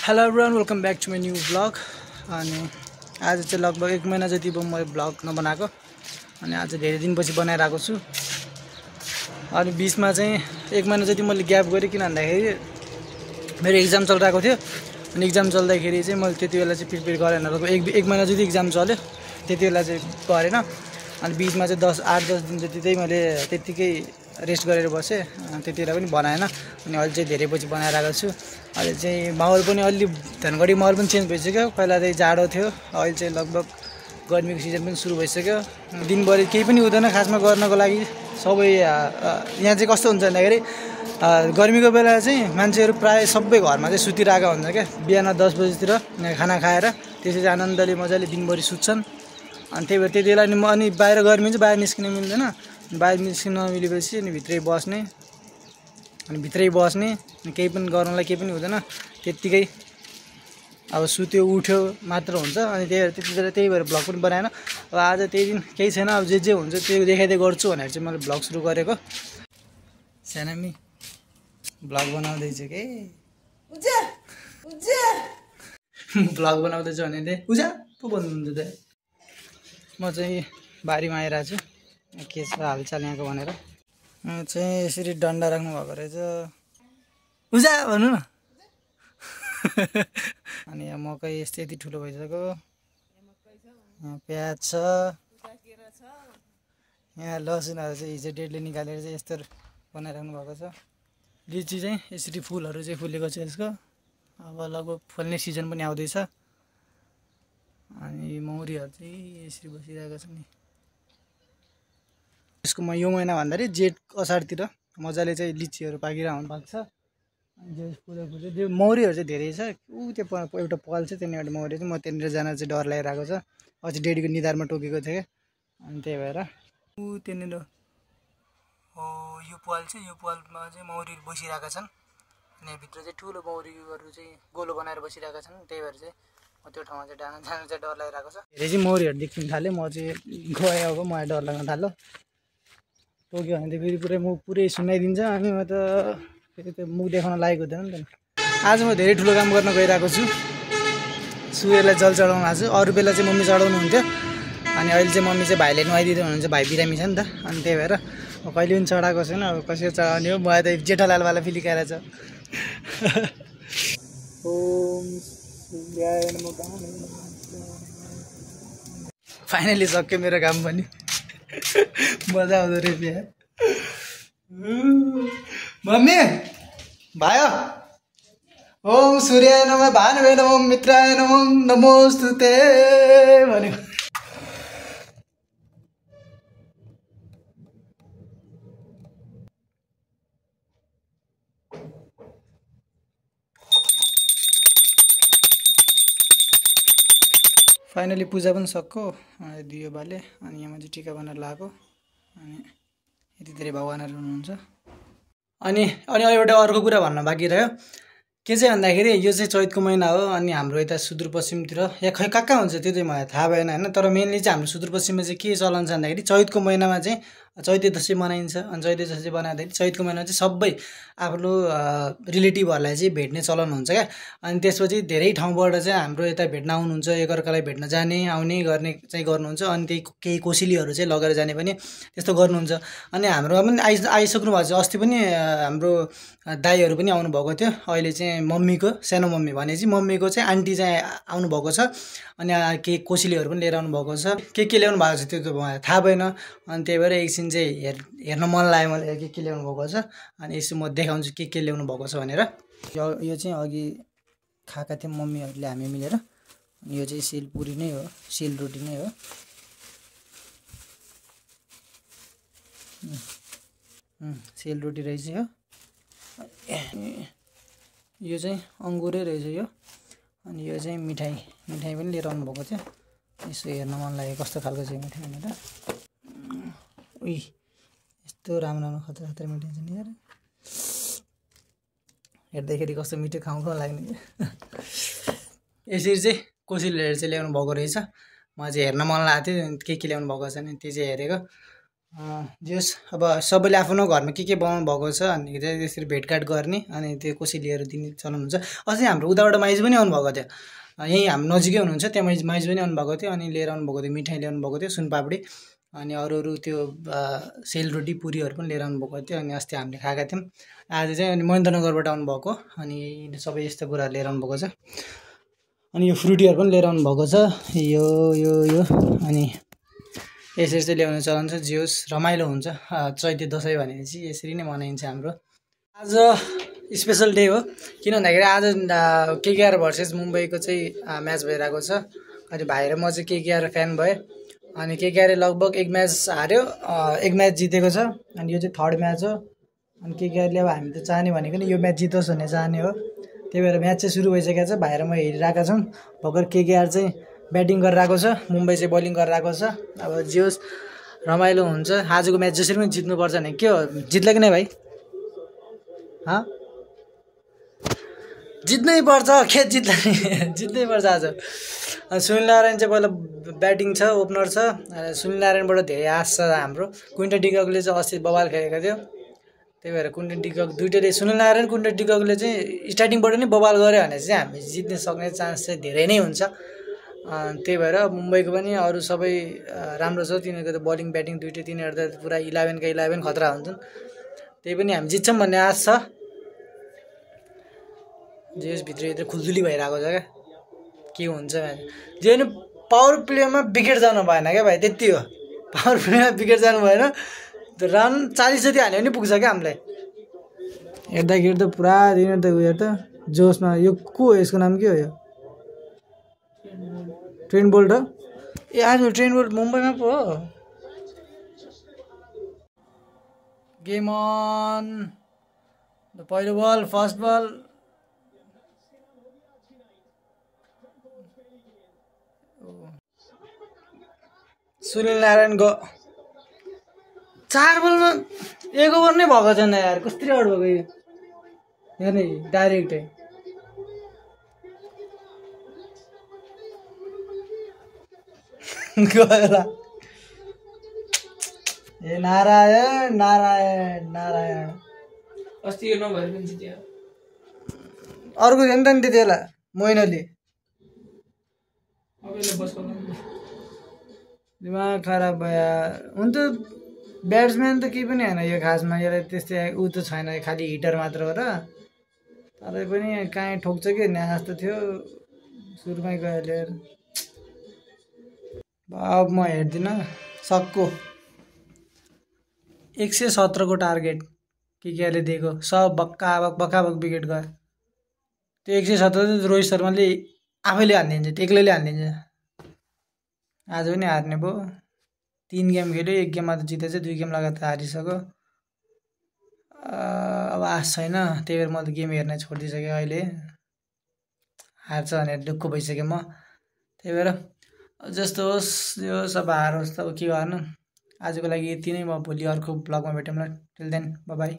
Hello everyone welcome back to my new blog. अनि आज चाहिँ लगभग 1 महिना जति भयो मैले ब्लग नबनाएको अनि आज धेरै दिनपछि बनाइरहेको छु। अनि बीचमा चाहिँ 1 महिना जति मैले ग्याप गरेँ किन भन्दाखेरि मेरो एक्जाम चलिरहेको थियो। अनि एक्जाम चल्दाखेरि चाहिँ मैले त्यति बेला चाहिँ प्रिपेयर गरेन। लगभग एक महिना जति एक्जाम चल्यो त्यति बेला चाहिँ गरेन। अनि बीचमा चाहिँ 8-10 दिन जति चाहिँ मैले त्यतिकै रेस्ट गरेर बसेँ। त्यति बेला पनि बनाएन। अनि अहिले चाहिँ धेरै पछि बनाइरहेको छु। अहिले चाहिँ माहौल पनि अलि धनगढी माहौल पनि चेन्ज भइसक्यो। पहिला चाहिँ जाडो थियो, अहिले चाहिँ लगभग गर्मीको सिजन पनि सुरु भइसक्यो। दिनभरि केही पनि हुँदैन खासमा गर्नको लागि। सबै यहाँ चाहिँ कस्तो हुन्छ भन्दाखेरि गर्मीको बेला चाहिँ मान्छेहरू प्रायः सबै घरमा चाहिँ सुतिरहेका हुन्छ क्या। बिहान 10 बजीतिर खाना खाएर त्यसपछि आनन्दले मजाले दिनभरि सुत्छन्। अनि त्यही भएर त्यति बेला अनि बाहिर गर्मी चाहिँ बाहिर निस्किन मिल्दैन। बाहिर निस्किन नमिलेपछि अनि भित्रै बस्ने अनि केही पनि गर्नलाई केही पनि हुँदैन। त्यत्तिकै अब सुत्यो उठ्यो मात्र हुन्छ। अनि त्यही भएर ब्लग पनि बनाएन। अब आज त्यही दिन केही छैन, अब जे हुन्छ त्यो देखाइदिए गर्छु भनेर चाहिँ मैले ब्लग सुरु गरेको। सानामी ब्लग बनाउँदैछु के ब्लग बनाउँदैछु भने उजा पो भन्नुहुन्छ त। म चाहिँ बारीमा आइरहेको छु के छ हालचाल यहाँको भनेर। चाहिँ यसरी डन्डा राख्नु भएको रहेछ। उजा भन्नु न। अनि यहाँ मकै यति ठुलो भइसक्यो। यहाँ प्याज छ, यहाँ लसुनहरू चाहिँ हिजो डेडले निकालेर चाहिँ यस्तो बनाइराख्नु भएको छ। लिची चाहिँ यसरी फुलहरू चाहिँ फुलेको छ यसको। अब लगभग फल्ने सिजन पनि आउँदैछ। अनि मौरीहरू चाहिँ यसरी बसिरहेको छ नि। यसको यो महिना भन्दाखेरि जेठ असारतिर मजाले चाहिँ लिचीहरू पाक्छ। अनि जो फुल्यो त्यो मौरीहरू चाहिँ धेरै छ। त्यो एउटा पल छ त्यहाँनिर मौरी चाहिँ म त्यहाँनिर जान चाहिँ डर लागिरहेको छ। अझै डेडीको निधारमा टोकेको थियो क्या। अनि त्यही भएर त्यहाँनिर यो पाल चाहिँ यो पालमा चाहिँ मौरीहरू बसिरहेका छन्। अनि भित्र चाहिँ ठुलो मौरीहरू चाहिँ गोलो बनाएर बसिरहेका छन्। त्यही भएर चाहिँ म त्यो ठाउँमा चाहिँ जान चाहिँ डर लागिरहेको छ। धेरै चाहिँ मौरीहरू देख्न थाल्यो। म चाहिँ गएँ अब मलाई डर लाग्न थाल्यो। टोक्यो भने त फेरि पुरै सुनाइदिन्छ। अनि म त फेरि त्यो मुख देखाउन लागेको हुँदैन नि त। आज म धेरै ठुलो काम गर्न गइरहेको छु। सूर्यलाई जल चढाउनु आज। अरू बेला चाहिँ मम्मी चढाउनु हुन्थ्यो। अनि अहिले चाहिँ मम्मी चाहिँ भाइले नुहाइदिँदै हुनुहुन्छ। भाइ बिरामी छ नि त। अनि त्यही भएर म कहिले पनि चढाएको छैन। अब कसरी चढाउने हो। मलाई त जेठालालवाला फिल आएर छ। फाइनली सक्यो मेरो काम पनि। मजा आउँदो रहेछ यार। मम्मी भयो। ओम सूर्याय नमः भानुवे नमः मित्राय नमः नमोस्तुते भनेको। फाइनली पूजा पनि सक्यो। दियो बाले। अनि यहाँ चाहिँ टिका बनाएर लगाएको। अनि यति धेरै भगवानहरू हुनुहुन्छ। अनि एउटा अर्को कुरा भन्न बाँकी रह्यो। के चाहिँ भन्दाखेरि यो चाहिँ चैतको महिना हो। अनि हाम्रो यता सुदूरपश्चिमतिर या खै कहाँ हुन्छ त्यो चाहिँ मलाई थाहा भएन होइन। तर मेनली चाहिँ हाम्रो सुदूरपश्चिममा चाहिँ के चलन छ भन्दाखेरि चैतको महिनामा चाहिँ चैते दसैँ मनाइन्छ। अनि चैते दसैँ बनाउँदाखेरि चैतको महिनामा चाहिँ सबै आफ्नो रिलेटिभहरूलाई चाहिँ भेट्ने चलन हुन्छ क्या। अनि त्यसपछि धेरै ठाउँबाट चाहिँ हाम्रो यता भेट्न आउनुहुन्छ। एकअर्कालाई भेट्न जाने आउने गर्ने चाहिँ गर्नुहुन्छ। अनि त्यही केही कोसेलीहरू चाहिँ लगेर जाने पनि त्यस्तो गर्नुहुन्छ। अनि हाम्रोमा पनि आइसक्नु भएको छ। अस्ति पनि हाम्रो दाईहरू पनि आउनुभएको थियो। अहिले चाहिँ मम्मीको सानो मम्मी भनेपछि मम्मीको चाहिँ आन्टी चाहिँ आउनुभएको छ। अनि केही कोसेलीहरू पनि लिएर आउनुभएको छ। के ल्याउनु भएको छ त्यो त मलाई थाहा भएन। अनि त्यही भएर एकछिन चाहिँ हेर्न मन लाग्यो मलाई के ल्याउनु भएको छ। अनि यसो म देखाउँछु के ल्याउनु भएको छ भनेर। यो चाहिँ अघि खाएका थियौँ मम्मीहरूले हामी मिलेर। यो चाहिँ सेलपुरी नै हो, सेलरोटी नै हो। सेलरोटी रहेछ यो। यो चाहिँ अङ्गुरै रहेछ यो। अनि यो चाहिँ मिठाई पनि लिएर आउनुभएको थियो। यसो हेर्न मन लाग्यो कस्तो खालको चाहिँ मिठाई भनेर। उही यस्तो राम्रो खतरा मिठाई छ नि यार। हेर्दाखेरि कस्तो मिठो खाउँ लाग्ने। यसरी चाहिँ कोसेलीहरू चाहिँ ल्याउनु भएको रहेछ। मलाई चाहिँ हेर्न मन लागेको थियो के ल्याउनु भएको छ नि त्यो चाहिँ हेरेको। जस अब सबैले आफ्नो घरमा के बनाउनु भएको छ अनि चाहिँ त्यसरी भेटघाट गर्ने अनि त्यो कसै लिएर दिने चलन हुन्छ। अस्ति हाम्रो उताबाट माइज पनि आउनुभएको थियो, यहीँ हाम्रो नजिकै हुनुहुन्छ, त्यहाँ माइज पनि आउनुभएको थियो अनि लिएर आउनुभएको थियो, मिठाई ल्याउनु भएको थियो, सुनपापडी अनि अरू अरू त्यो सेलरोटी पुरीहरू पनि लिएर आउनुभएको थियो। अनि अस्ति हामीले खाएका थियौँ। आज चाहिँ अनि महेन्द्रनगरबाट आउनुभएको अनि सबै यस्तो कुराहरू लिएर आउनुभएको छ। अनि यो फ्रुटीहरू पनि लिएर आउनुभएको छ, यो यो यो अनि यसरी चाहिँ ल्याउने चलन छ। जे होस् रमाइलो हुन्छ, चैते दसैँ भनेपछि यसरी नै मनाइन्छ हाम्रो। आज स्पेसल डे हो, किन भन्दाखेरि आज केकेआर भर्सेस मुम्बईको चाहिँ म्याच भइरहेको छ। अनि भाइ र म चाहिँ केकेआर फ्यान भएँ अनि केकेआरले लगभग एक म्याच हार्यो, एक म्याच जितेको छ अनि यो चाहिँ थर्ड म्याच हो। अनि केकेआरले अब हामी त चाहने भनेको नि यो म्याच जितोस् भन्ने चाहने हो, त्यही भएर म्याच चाहिँ सुरु भइसकेको छ। भाइ र म हेरिरहेका छौँ। भर्खर केकेआर चाहिँ ब्याटिङ गरिरहेको छ, मुम्बई चाहिँ बलिङ गरिरहेको छ। अब जे होस् रमाइलो हुन्छ। आजको म्याच जसरी पनि जित्नुपर्छ भने के हो, जित्ला कि नै भाइ? जित्नै पर्छ, खेत जित्ला नि जित्नै पर्छ आज। सुनिल नारायण चाहिँ पहिला ब्याटिङ छ, ओपनर छ। सुनिल नारायणबाट धेरै आश छ हाम्रो। क्विन्टन डिककले चाहिँ अस्ति बबाल खेलेको थियो, त्यही भएर क्विन्टन डिकक दुइटैले, सुनिल नारायण क्विन्टन डिककले चाहिँ स्टार्टिङबाट नै बबाल गऱ्यो भने चाहिँ हामी जित्ने सक्ने चान्स चाहिँ धेरै नै हुन्छ। त्यही भएर मुम्बईको पनि अरू सबै राम्रो छ, तिनीहरूको त बलिङ ब्याटिङ दुइटै, तिनीहरू त पुरा 11 का 11 खतरा हुन्छन्। त्यही पनि हामी जित्छौँ भन्ने आश छ। जे भित्र खुल्दुली भइरहेको छ क्या, के हुन्छ जे पनि पावर प्लेमा विकेट जानु भएन क्या भाइ, त्यति हो। पावर प्लेमा विकेट जानु भएन, रन 40 जति हाल्यो भने पुग्छ क्या हामीलाई। हेर्दाखेरि त पुरा दिने त उयो त जोसमा। यो को हो, यसको नाम के हो? यो ट्रेन्ट बोल्ट हो। ए आज ट्रेन्ट बोल्ट मुम्बईमा पो हो। गेम अन, पहिलो बल, फर्स्ट बल। सुनिल नारायण गयो 4 बलमा 1 ओभर नै भएको छैन यार, कस्तरी आउट भएको यो हेर्ने डाइरेक्टै। गयो ए नारायण नारायण नारायण। अस्ति यो नभएर पनि जित्यो, अर्को थियो नि त नि त्यति बेला मोइनली। अब यसले बस गर्नु दिमाग खराब भयो। हुन त ब्याट्सम्यान त केही पनि होइन यो खासमा, यसलाई त्यस्तै ऊ त छैन, खालि हिटर मात्र हो र। तर पनि कहीँ ठोक्छ कि न्या जस्तो थियो, सुरुमै गयो लिएर। अब म हेर्दिनँ सक्को 117 को टार्गेट केकेआरले दिएको, सब बक्का विकेट गयो। त्यो 117 रोहित शर्माले आफैले हानिदिन्छ, एक्लैले हानिदिन्छ। आज पनि हार्ने भयो। 3 गेम खेल्यो, 1 गेममा त जितेछ, 2 गेम लगातार हारिसक्यो। अब आश छैन, त्यही भएर म त गेम हेर्न छोडिदिइसकेँ अहिले। हार्छ भनेर दुःख भइसक्यो म, त्यही भएर जस्तो होस् यो सब हारोस् त अब के गर्नु। आजको लागि यति नै, म भोलि अर्को ब्लगमा भेटौँला। Till then bye by.